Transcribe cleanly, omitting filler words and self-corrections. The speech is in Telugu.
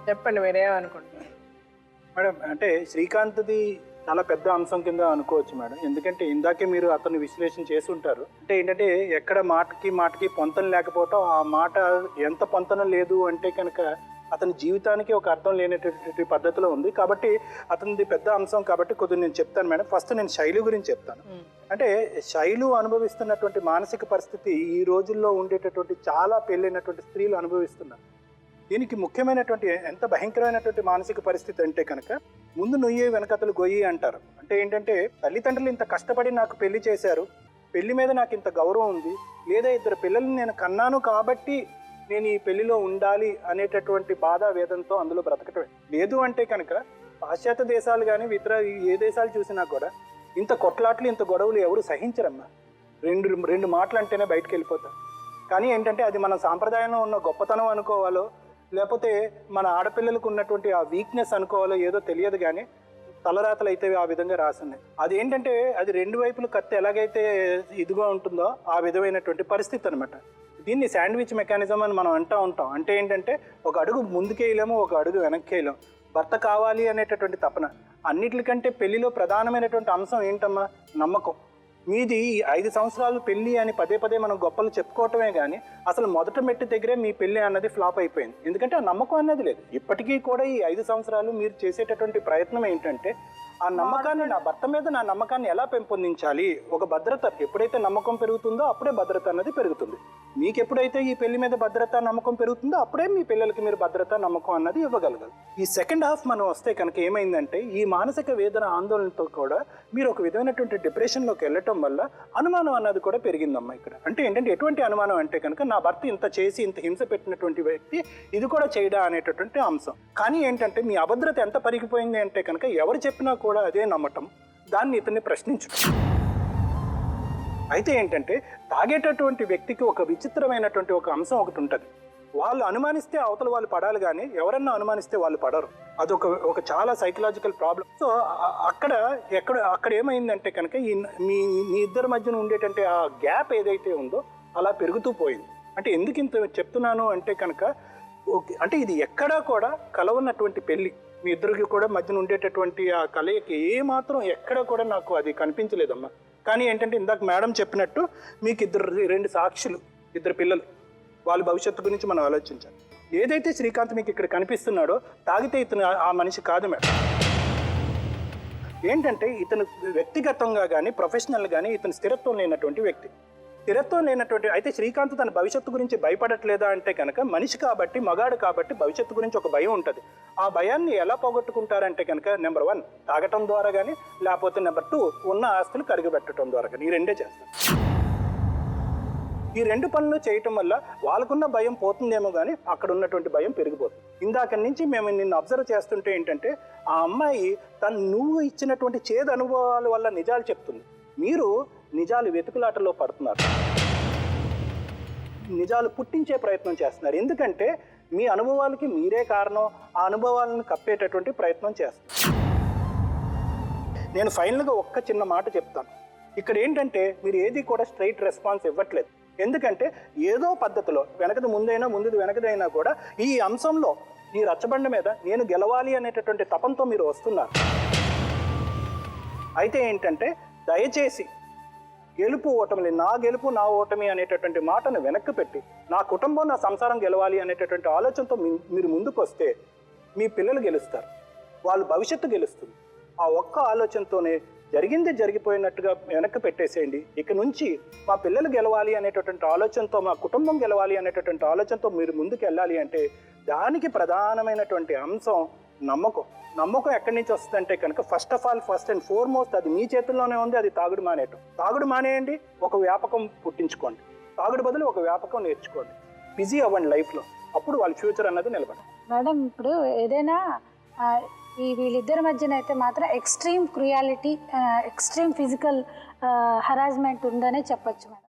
చెప్పండి మీరేమనుకుంటున్నారు మేడం? అంటే శ్రీకాంత్ది చాలా పెద్ద అంశం కింద అనుకోవచ్చు మేడం. ఎందుకంటే ఇందాకే మీరు అతన్ని విశ్లేషణ చేసి ఉంటారు. అంటే ఏంటంటే ఎక్కడ మాటకి పొంతన లేకపోవటం, ఆ మాట ఎంత పొంతన లేదు అంటే కనుక అతని జీవితానికి ఒక అర్థం లేనటువంటి పద్ధతిలో ఉంది. కాబట్టి అతనిది పెద్ద అంశం కాబట్టి కొద్దిగా నేను చెప్తాను మేడం. ఫస్ట్ నేను శైలు గురించి చెప్తాను. అంటే శైలు అనుభవిస్తున్నటువంటి మానసిక పరిస్థితి ఈ రోజుల్లో ఉండేటటువంటి చాలా పెళ్ళైనటువంటి స్త్రీలు అనుభవిస్తున్నారు. దీనికి ముఖ్యమైనటువంటి ఎంత భయంకరమైనటువంటి మానసిక పరిస్థితి అంటే కనుక ముందు నుయ్యే వెనకతలు గొయ్యి అంటారు. అంటే ఏంటంటే తల్లిదండ్రులు ఇంత కష్టపడి నాకు పెళ్లి చేశారు, పెళ్లి మీద నాకు ఇంత గౌరవం ఉంది, లేదా ఇద్దరు పిల్లల్ని నేను కన్నాను కాబట్టి నేను ఈ పెళ్లిలో ఉండాలి అనేటటువంటి బాధ వేదంతో అందులో బ్రతకటమే. లేదు అంటే కనుక పాశ్చాత్య దేశాలు కానీ ఇతర ఏ దేశాలు చూసినా కూడా ఇంత కొట్లాట్లు ఇంత గొడవలు ఎవరు సహించరమ్మా. రెండు మాటలు అంటేనే బయటకు వెళ్ళిపోతారు. కానీ ఏంటంటే అది మన సాంప్రదాయంలో ఉన్న గొప్పతనం అనుకోవాలో లేకపోతే మన ఆడపిల్లలకు ఉన్నటువంటి ఆ వీక్నెస్ అనుకోవాలో ఏదో తెలియదు. కానీ తలరాతలు అయితే ఆ విధంగా రాస్తున్నాయి. అది ఏంటంటే అది రెండు వైపులు కత్తి ఎలాగైతే ఇదిగా ఉంటుందో ఆ విధమైనటువంటి పరిస్థితి అనమాట. దీన్ని శాండ్విచ్ మెకానిజం అని మనం అంటూ ఉంటాం. అంటే ఏంటంటే ఒక అడుగు ముందుకేయలేము, ఒక అడుగు వెనక్కేయలేము. భర్త కావాలి అనేటటువంటి తపన. అన్నిటికంటే పెళ్లిలో ప్రధానమైనటువంటి అంశం ఏంటమ్మా? నమ్మకం. మీది 5 సంవత్సరాలు పెళ్లి అని పదే పదే మనం గొప్పలు చెప్పుకోవటమే కానీ అసలు మొదట మెట్టు దగ్గరే మీ పెళ్లి అన్నది ఫ్లాప్ అయిపోయింది. ఎందుకంటే ఆ నమ్మకం అన్నది లేదు. ఇప్పటికీ కూడా ఈ 5 సంవత్సరాలు మీరు చేసేటటువంటి ప్రయత్నం ఏంటంటే ఆ నమ్మకాన్ని, నా భర్త మీద నా నమ్మకాన్ని ఎలా పెంపొందించాలి, ఒక భద్రత. ఎప్పుడైతే నమ్మకం పెరుగుతుందో అప్పుడే భద్రత అన్నది పెరుగుతుంది. మీకు ఎప్పుడైతే ఈ పెళ్లి మీద భద్రత నమ్మకం పెరుగుతుందో అప్పుడే మీ పిల్లలకి మీరు భద్రత నమ్మకం అన్నది ఇవ్వగలగాలి. ఈ సెకండ్ హాఫ్ మనం వస్తే కనుక ఏమైందంటే ఈ మానసిక వేదన ఆందోళనతో కూడా మీరు ఒక విధమైనటువంటి డిప్రెషన్లోకి వెళ్ళటం వల్ల అనుమానం అన్నది కూడా పెరిగిందమ్మా ఇక్కడ. అంటే ఏంటంటే ఎటువంటి అనుమానం అంటే కనుక నా భర్త ఇంత చేసి ఇంత హింస పెట్టినటువంటి వ్యక్తి ఇది కూడా చేయడా అనేటటువంటి అంశం. కానీ ఏంటంటే మీ అభద్రత ఎంత పరిగిపోయింది అంటే కనుక ఎవరు చెప్పినా కూడా అదే నమ్మటం, దాన్ని ఇతన్ని ప్రశ్నించడం. అయితే ఏంటంటే తాగేటటువంటి వ్యక్తికి ఒక విచిత్రమైనటువంటి ఒక అంశం ఒకటి ఉంటుంది. వాళ్ళు అనుమానిస్తే అవతల వాళ్ళు పడాలి, కానీ ఎవరన్నా అనుమానిస్తే వాళ్ళు పడరు. అదొక చాలా సైకలాజికల్ ప్రాబ్లం. సో అక్కడ ఏమైందంటే కనుక మీ ఇద్దరి మధ్యన ఉండేటంటే ఆ గ్యాప్ ఏదైతే ఉందో అలా పెరుగుతూ పోయింది. అంటే ఎందుకు ఇంత చెప్తున్నాను అంటే కనుక అంటే ఇది ఎక్కడా కూడా కలవన్నటువంటి పెళ్లి. మీ ఇద్దరికి కూడా మధ్యన ఉండేటటువంటి ఆ కలయికి ఏమాత్రం ఎక్కడ కూడా నాకు అది కనిపించలేదమ్మా. కానీ ఏంటంటే ఇందాక మేడం చెప్పినట్టు మీకు రెండు సాక్షులు, ఇద్దరు పిల్లలు, వాళ్ళ భవిష్యత్తు గురించి మనం ఆలోచించాలి. ఏదైతే శ్రీకాంత్ మీకు ఇక్కడ కనిపిస్తున్నాడో తాగితే ఇతను ఆ మనిషి కాదు మేడం. ఏంటంటే ఇతను వ్యక్తిగతంగా కానీ ప్రొఫెషనల్ కానీ ఇతను స్థిరత్వం లేనటువంటి వ్యక్తి. స్థిరత్వం లేనటువంటి అయితే శ్రీకాంత్ తన భవిష్యత్తు గురించి భయపడట్లేదా అంటే కనుక మనిషి కాబట్టి, మగాడు కాబట్టి భవిష్యత్తు గురించి ఒక భయం ఉంటుంది. ఆ భయాన్ని ఎలా పోగొట్టుకుంటారంటే కనుక నెంబర్ 1 తాగటం ద్వారా కానీ, లేకపోతే నెంబర్ 2 ఉన్న ఆస్తులు కరిగిపెట్టడం ద్వారా కానీ. ఈ రెండే చేస్తారు. ఈ రెండు పనులు చేయటం వల్ల వాళ్ళకున్న భయం పోతుందేమో కానీ అక్కడ ఉన్నటువంటి భయం పెరిగిపోతుంది. ఇందాక నుంచి మేము నిన్ను అబ్జర్వ్ చేస్తుంటే ఏంటంటే ఆ అమ్మాయి నువ్వు ఇచ్చినటువంటి చేదు అనుభవాల వల్ల నిజాలు చెప్తుంది. మీరు నిజాలు వెతుకులాటలో పడుతున్నారు, నిజాలు పుట్టించే ప్రయత్నం చేస్తున్నారు. ఎందుకంటే మీ అనుభవాలకి మీరే కారణం, ఆ అనుభవాలను కప్పేటటువంటి ప్రయత్నం చేస్తారు. నేను ఫైనల్గా ఒక్క చిన్న మాట చెప్తాను. ఇక్కడ ఏంటంటే మీరు ఏది కూడా స్ట్రైట్ రెస్పాన్స్ ఇవ్వట్లేదు. ఎందుకంటే ఏదో పద్ధతిలో వెనకది ముందైనా ముందుది వెనకదైనా కూడా ఈ అంశంలో ఈ రచ్చబండ మీద నేను గెలవాలి అనేటటువంటి తపంతో మీరు వస్తున్నారు. అయితే ఏంటంటే దయచేసి గెలుపు ఓటమి, నా గెలుపు నా ఓటమి అనేటటువంటి మాటను వెనక్కి పెట్టి నా కుటుంబం నా సంసారం గెలవాలి అనేటటువంటి ఆలోచనతో మీరు ముందుకు వస్తే మీ పిల్లలు గెలుస్తారు, వాళ్ళ భవిష్యత్తు గెలుస్తుంది. ఆ ఒక్క ఆలోచనతోనే జరిగింది జరిగిపోయినట్టుగా వెనక్కి పెట్టేసేయండి. ఇక నుంచి మా పిల్లలు గెలవాలి అనేటటువంటి ఆలోచనతో, మా కుటుంబం గెలవాలి అనేటటువంటి ఆలోచనతో మీరు ముందుకు వెళ్ళాలి అంటే దానికి ప్రధానమైనటువంటి అంశం నమ్మకం. నమ్మకం ఎక్కడి నుంచి వస్తుందంటే కనుక ఫస్ట్ అండ్ ఫార్మోస్ట్ అది మీ చేతుల్లోనే ఉంది. అది తాగుడు మానేయటం. తాగుడు మానేయండి, ఒక వ్యాపకం పుట్టించుకోండి. తాగుడు బదులు ఒక వ్యాపకం నేర్చుకోండి. బిజీ అవ్వండి లైఫ్లో. అప్పుడు వాళ్ళ ఫ్యూచర్ అన్నది నిలబడదు. మేడం ఇప్పుడు ఏదైనా ఈ వీళ్ళిద్దరి మధ్యన అయితే మాత్రం extreme cruelty, extreme physical harassment ఉందనే చెప్పొచ్చు మేడం.